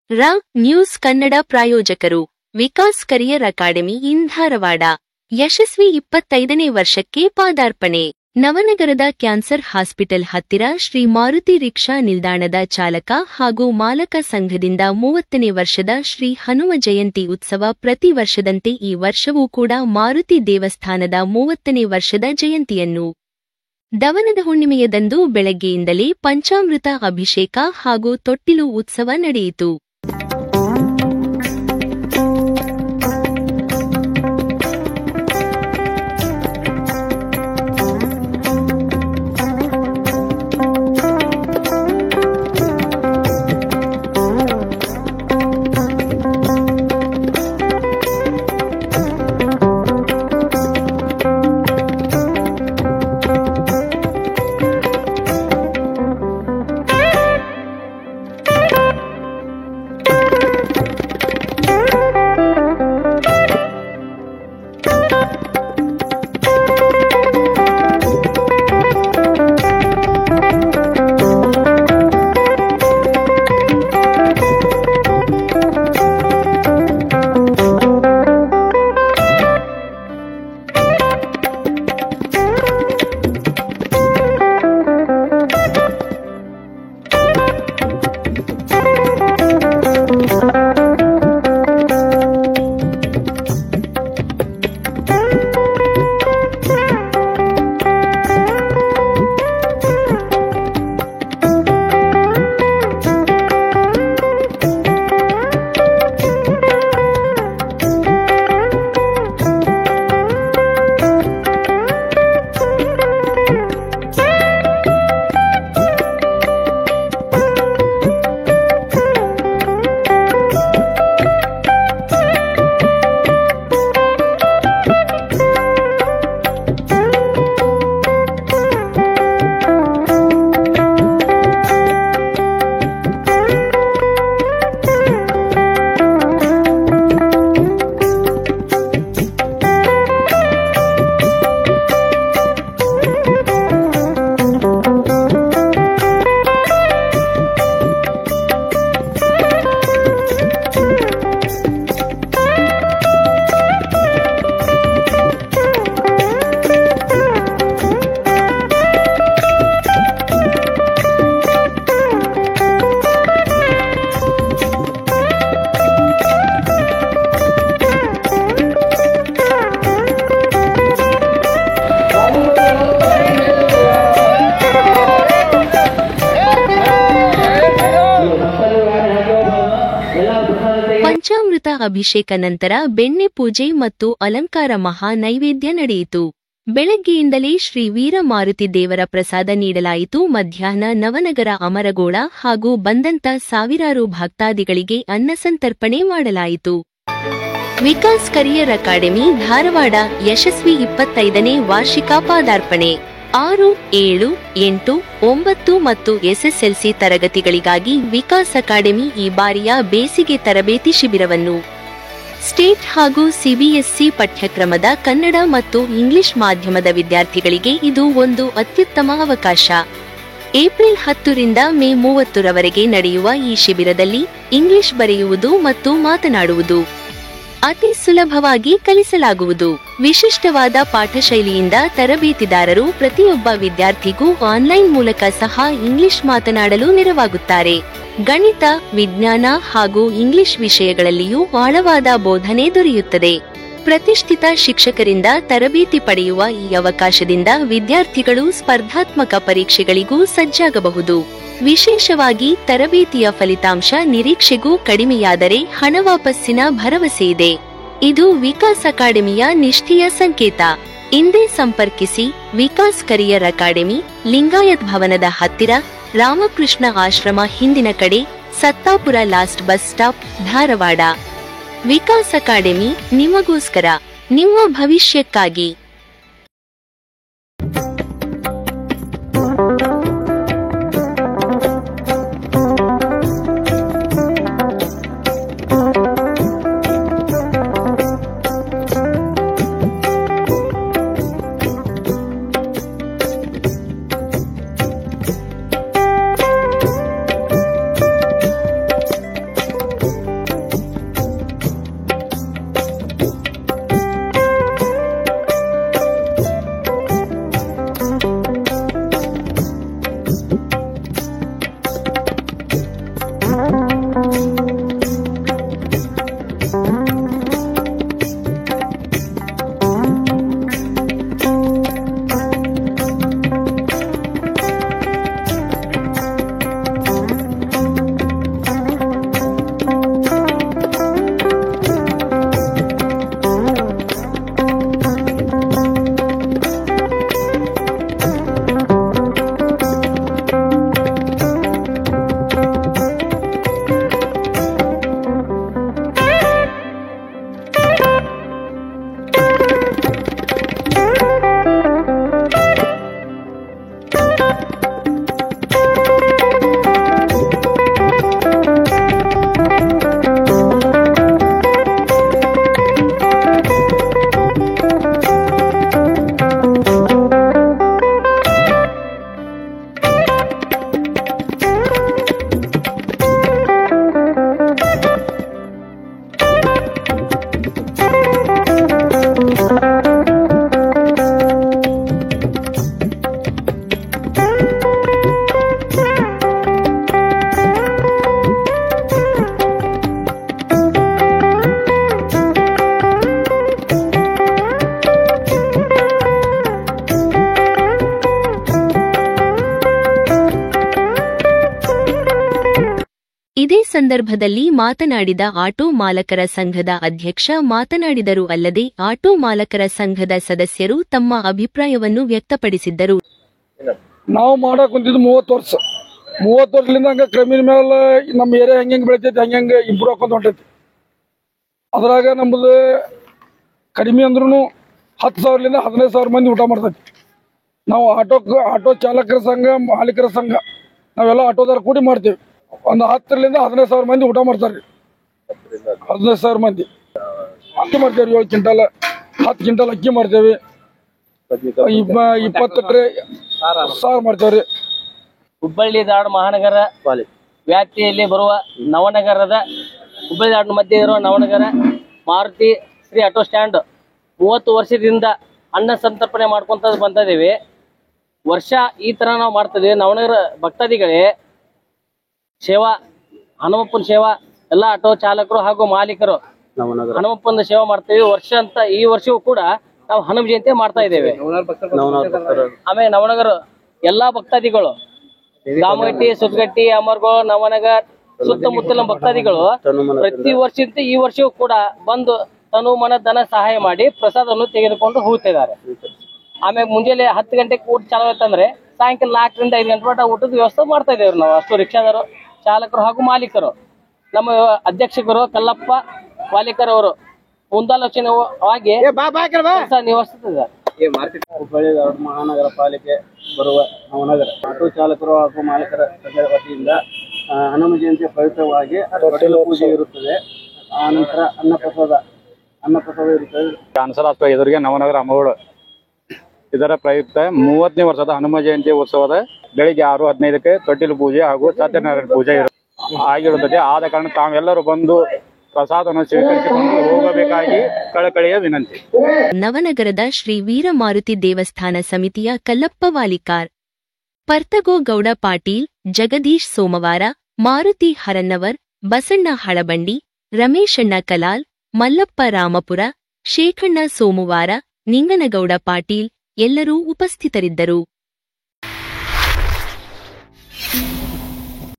ರ ನ್ಯೂಸ್ ಕನ್ನಡ ಪ್ರಾಯೋಜಕರು Vikas Career Academy in Dharwad. ಯಶಸ್ವಿ 25ನೇ ವರ್ಷಕ್ಕೆ ಪಾದಾರ್ಪಣೆ. ನವನಗರದ ಕ್ಯಾನ್ಸರ್ ಹಾಸ್ಪಿಟಲ್ ಹತ್ತಿರ ಶ್ರೀ ಮಾರುತಿ ರಿಕ್ಷಾ ನಿಲ್ದಾಣದ ಚಾಲಕ ಹಾಗೂ ಮಾಲಕ ಸಂಘದಿಂದ 30ನೇ ವರ್ಷದ ಶ್ರೀ ಹನುಮ ಜಯಂತಿ ಉತ್ಸವ. ಪ್ರತಿ ವರ್ಷದಂತೆ ಈ ವರ್ಷವೂ ಕೂಡ ಮಾರುತಿ ದೇವಸ್ಥಾನದ 30ನೇ ವರ್ಷದ ಜಯಂತಿಯನ್ನು ದವನದ ಹುಣ್ಣಿಮೆಯದಂದು ಬೆಳಗ್ಗೆಯಿಂದಲೇ ಪಂಚಾಮೃತ ಅಭಿಷೇಕ ಹಾಗೂ ತೊಟ್ಟಿಲು ಉತ್ಸವ ನಡೆಯಿತು. ಪಂಚಾಮೃತ ಅಭಿಷೇಕ ನಂತರ ಬೆಣ್ಣೆ ಪೂಜೆ ಮತ್ತು ಅಲಂಕಾರ ಮಹಾ ನೈವೇದ್ಯ ನಡೆಯಿತು. ಬೆಳಗ್ಗೆಯಿಂದಲೇ ಶ್ರೀ ವೀರ ಮಾರುತಿ ದೇವರ ಪ್ರಸಾದ ನೀಡಲಾಯಿತು. ಮಧ್ಯಾಹ್ನ ನವನಗರ ಅಮರಗೋಳ ಹಾಗೂ ಬಂದಂತ ಸಾವಿರಾರು ಭಕ್ತಾದಿಗಳಿಗೆ ಅನ್ನಸಂತರ್ಪಣೆ ಮಾಡಲಾಯಿತು. ವಿಕಾಸ್ ಕರಿಯರ್ ಅಕಾಡೆಮಿ ಧಾರವಾಡ ಯಶಸ್ವಿ 25ನೇ ವಾರ್ಷಿಕ ಪಾದಾರ್ಪಣೆ. 6, 7, 8, 9 ಮತ್ತು ಎಸ್ಎಸ್ಎಲ್ಸಿ ತರಗತಿಗಳಿಗಾಗಿ ವಿಕಾಸ್ ಅಕಾಡೆಮಿ ಈ ಬಾರಿಯ ಬೇಸಿಗೆ ತರಬೇತಿ ಶಿಬಿರವನ್ನು ಸ್ಟೇಟ್ ಹಾಗೂ ಸಿಬಿಎಸ್ಇ ಪಠ್ಯಕ್ರಮದ ಕನ್ನಡ ಮತ್ತು ಇಂಗ್ಲಿಷ್ ಮಾಧ್ಯಮದ ವಿದ್ಯಾರ್ಥಿಗಳಿಗೆ ಇದು ಒಂದು ಅತ್ಯುತ್ತಮ ಅವಕಾಶ. ಏಪ್ರಿಲ್ 10 ರಿಂದ ಮೇ 30ರವರೆಗೆ ನಡೆಯುವ ಈ ಶಿಬಿರದಲ್ಲಿ ಇಂಗ್ಲಿಷ್ ಬರೆಯುವುದು ಮತ್ತು ಮಾತನಾಡುವುದು ಅತಿ ಸುಲಭವಾಗಿ ಕಲಿಸಲಾಗುವುದು. ವಿಶಿಷ್ಟವಾದ ಪಾಠಶೈಲಿಯಿಂದ ತರಬೇತಿದಾರರು ಪ್ರತಿಯೊಬ್ಬ ವಿದ್ಯಾರ್ಥಿಗೂ ಆನ್ಲೈನ್ ಮೂಲಕ ಸಹ ಇಂಗ್ಲಿಷ್ ಮಾತನಾಡಲು ನೆರವಾಗುತ್ತಾರೆ. ಗಣಿತ, ವಿಜ್ಞಾನ ಹಾಗೂ ಇಂಗ್ಲಿಷ್ ವಿಷಯಗಳಲ್ಲಿಯೂ ಆಳವಾದ ಬೋಧನೆ ದೊರೆಯುತ್ತದೆ. ಪ್ರತಿಷ್ಠಿತ ಶಿಕ್ಷಕರಿಂದ ತರಬೇತಿ ಪಡೆಯುವ ಈ ಅವಕಾಶದಿಂದ ವಿದ್ಯಾರ್ಥಿಗಳು ಸ್ಪರ್ಧಾತ್ಮಕ ಪರೀಕ್ಷೆಗಳಿಗೂ ಸಜ್ಜಾಗಬಹುದು. ವಿಶೇಷವಾಗಿ ತರಬೇತಿಯ ಫಲಿತಾಂಶ ನಿರೀಕ್ಷೆಗೂ ಕಡಿಮೆಯಾದರೆ ಹಣ ವಾಪಸ್ಸಿನ ಭರವಸೆಯಿದೆ. ಇದು ವಿಕಾಸ್ ಅಕಾಡೆಮಿಯ ನಿಷ್ಠೆಯ ಸಂಕೇತ. ಇಂದೇ ಸಂಪರ್ಕಿಸಿ. ವಿಕಾಸ್ ಕರಿಯರ್ ಅಕಾಡೆಮಿ, ಲಿಂಗಾಯತ್ ಭವನದ ಹತ್ತಿರ, ರಾಮಕೃಷ್ಣ ಆಶ್ರಮ ಹಿಂದಿನ ಕಡೆ, Sattapur last bus stop, Dharwad. Vikas Academy ನಿಮಗೋಸ್ಕರ, ನಿಮ್ಮ ಭವಿಷ್ಯಕ್ಕಾಗಿ. ಇದೇ ಸಂದರ್ಭದಲ್ಲಿ ಮಾತನಾಡಿದ ಆಟೋ ಮಾಲಕರ ಸಂಘದ ಅಧ್ಯಕ್ಷ ಮಾತನಾಡಿದರು. ಅಲ್ಲದೆ ಆಟೋ ಮಾಲಕರ ಸಂಘದ ಸದಸ್ಯರು ತಮ್ಮ ಅಭಿಪ್ರಾಯವನ್ನು ವ್ಯಕ್ತಪಡಿಸಿದ್ದರು. ನಾವು ಮಾಡಕ್ ಕುಂತಿದ್ದು 30 ವರ್ಷ 30 ವರ್ಷದಿಂದ ಹಂಗ ಕ್ರಮೇಣ ಮೇಲೆ ನಮ್ಮ ಏರಿಯಾ ಹೆಂಗೆ ಬೆಳಿತೈತಿ ಹಂಗೆ ಇಂಪ್ರೂವ್ ಹಾಕೊಂತ ಹೊಂಟೈತಿ. ಅದ್ರಾಗ ನಮ್ಮದು ಕಡಿಮೆ ಅಂದ್ರೂ 10,000ರಿಂದ 15,000 ಮಂದಿ ಊಟ ಮಾಡ್ತೈತಿ. ನಾವು ಆಟೋ ಚಾಲಕರ ಸಂಘ ಮಾಲೀಕರ ಸಂಘ ನಾವೆಲ್ಲ ಆಟೋದಾರ ಕೂಡಿ ಮಾಡ್ತೇವೆ. ಒಂದು 10ರಿಂದ 15,000 ಮಂದಿ ಊಟ ಮಾಡ್ತಾರೆ. 15,000 ಮಂದಿ ಅಕ್ಕಿ ಮಾಡ್ತೇವೆ. 7 ಕ್ವಿಂಟಲ್ 10 ಕ್ವಿಂಟಲ್ ಅಕ್ಕಿ ಮಾಡ್ತೇವೆ. 20 ಟ್ರೇ ಸಾರು ಮಾಡ್ತೇವ್ರಿ. ಹುಬ್ಬಳ್ಳಿ ಧಾರವಾಡ ಮಹಾನಗರ ವ್ಯಾಪ್ತಿಯಲ್ಲಿ ಬರುವ ನವನಗರದ ಹುಬ್ಬಳ್ಳಿ ಧಾರವಾಡ ಮಧ್ಯೆ ಇರುವ ನವನಗರ ಮಾರುತಿ ಶ್ರೀ ಆಟೋ ಸ್ಟ್ಯಾಂಡ್ 30 ವರ್ಷದಿಂದ ಅನ್ನ ಸಂತರ್ಪಣೆ ಮಾಡ್ಕೊಂತ ಬಂದಿದ್ದೇವೆ. ವರ್ಷ ಈ ತರ ನಾವು ಮಾಡ್ತಿದ್ದೀವಿ. ನವನಗರ ಭಕ್ತಾದಿಗಳೇ ಸೇವಾ, ಹನುಮಪ್ಪನ ಸೇವಾ, ಎಲ್ಲ ಆಟೋ ಚಾಲಕರು ಹಾಗೂ ಮಾಲೀಕರು ಹನುಮಪ್ಪನ ಸೇವಾ ಮಾಡ್ತೀವಿ. ವರ್ಷ ಅಂತ ಈ ವರ್ಷವೂ ಕೂಡ ನಾವು ಹನುಮ ಜಯಂತಿ ಮಾಡ್ತಾ ಇದ್ದೇವೆ. ಆಮೇಲೆ ನವನಗರ ಎಲ್ಲಾ ಭಕ್ತಾದಿಗಳು ಗಾಮಗಟ್ಟಿ, ಸುತ್ತಗಟ್ಟಿ, ಅಮರ್ಗೋಳ, ನವನಗರ್ ಸುತ್ತಮುತ್ತಲಿನ ಭಕ್ತಾದಿಗಳು ಪ್ರತಿ ವರ್ಷದಂತ ಈ ವರ್ಷವೂ ಕೂಡ ಬಂದು ತನು ಮನ ಧನ ಸಹಾಯ ಮಾಡಿ ಪ್ರಸಾದವನ್ನು ತೆಗೆದುಕೊಂಡು ಹೋಗ್ತಿದ್ದಾರೆ. ಆಮೇಲೆ ಮುಂಜಾನೆ 10 ಗಂಟೆಗೆ ಊಟ ಚಾಲು ಆಯ್ತಂದ್ರೆ ಸಾಯಂಕಾಲ 4ರಿಂದ 5 ಗಂಟೆ ಮಟ್ಟ ಊಟದ ವ್ಯವಸ್ಥೆ ಮಾಡ್ತಾ ಇದ್ದೇವೆ ನಾವು. ಅಷ್ಟು ರಿಕ್ಷಾದರು, ಚಾಲಕರು ಹಾಗೂ ಮಾಲೀಕರು. ನಮ್ಮ ಅಧ್ಯಕ್ಷರು ಕಲ್ಲಪ್ಪ ವಾಲಿಕರ್ ಅವರು ಮುಂದಾಲೋಚನೆವಾಗಿ ನಿರ್ವಹಿಸುತ್ತಿದ್ದಾರೆ. ಹುಬ್ಬಳ್ಳಿ ಧಾರವಾಡ ಮಹಾನಗರ ಪಾಲಿಕೆ ಬರುವ ನವನಗರ ಆಟೋ ಚಾಲಕರು ಹಾಗೂ ಮಾಲೀಕರ ಸಂಘದ ವತಿಯಿಂದ ಹನುಮ ಜಯಂತಿ ಪವಿತ್ರವಾಗಿ ತೊಟ್ಟಿಲು ಪೂಜೆ ಇರುತ್ತದೆ. ಆನಂತರ ಅನ್ನಪ್ರಸಾದ ಇರುತ್ತದೆ. ಕಾನ್ಸಲ್ ಎದುರಿಗೆ ನವನಗರ ಅಮ್ಮಗೋಡು ಇದರ ಪ್ರಯುಕ್ತ 30ನೇ ವರ್ಷದ ಹನುಮ ಜಯಂತಿ ಉತ್ಸವದ ಬೆಳಿಗ್ಗೆ 6:15ಕ್ಕೆ ತೊಟ್ಟಿಲು ಪೂಜೆ ಹಾಗೂ ಸತ್ಯನಾರಾಯಣ ಪೂಜೆ ಆಗಿರುತ್ತದೆ. ಆದ ಕಾರಣ ತಾವೆಲ್ಲರೂ ಬಂದು ಪ್ರಸಾದವನ್ನು ಸ್ವೀಕರಿಸಿಕೊಂಡು ಹೋಗಬೇಕಾಗಿ ಕಳಕಳಿಯ ವಿನಂತಿ. ನವನಗರದ ಶ್ರೀ ವೀರಮಾರುತಿ ದೇವಸ್ಥಾನ ಸಮಿತಿಯ ಕಲ್ಲಪ್ಪ ವಾಲಿಕಾರ್, ಪರ್ತಗೋ ಗೌಡ ಪಾಟೀಲ್, ಜಗದೀಶ್ ಸೋಮವಾರ, ಮಾರುತಿ ಹರನ್ನವರ್, ಬಸಣ್ಣ ಹಳಬಂಡಿ, ರಮೇಶಣ್ಣ ಕಲಾಲ್, ಮಲ್ಲಪ್ಪ ರಾಮಪುರ, ಶೇಖಣ್ಣ ಸೋಮವಾರ, ನಿಂಗನಗೌಡ ಪಾಟೀಲ್ ಎಲ್ಲರೂ ಉಪಸ್ಥಿತರಿದ್ದರು.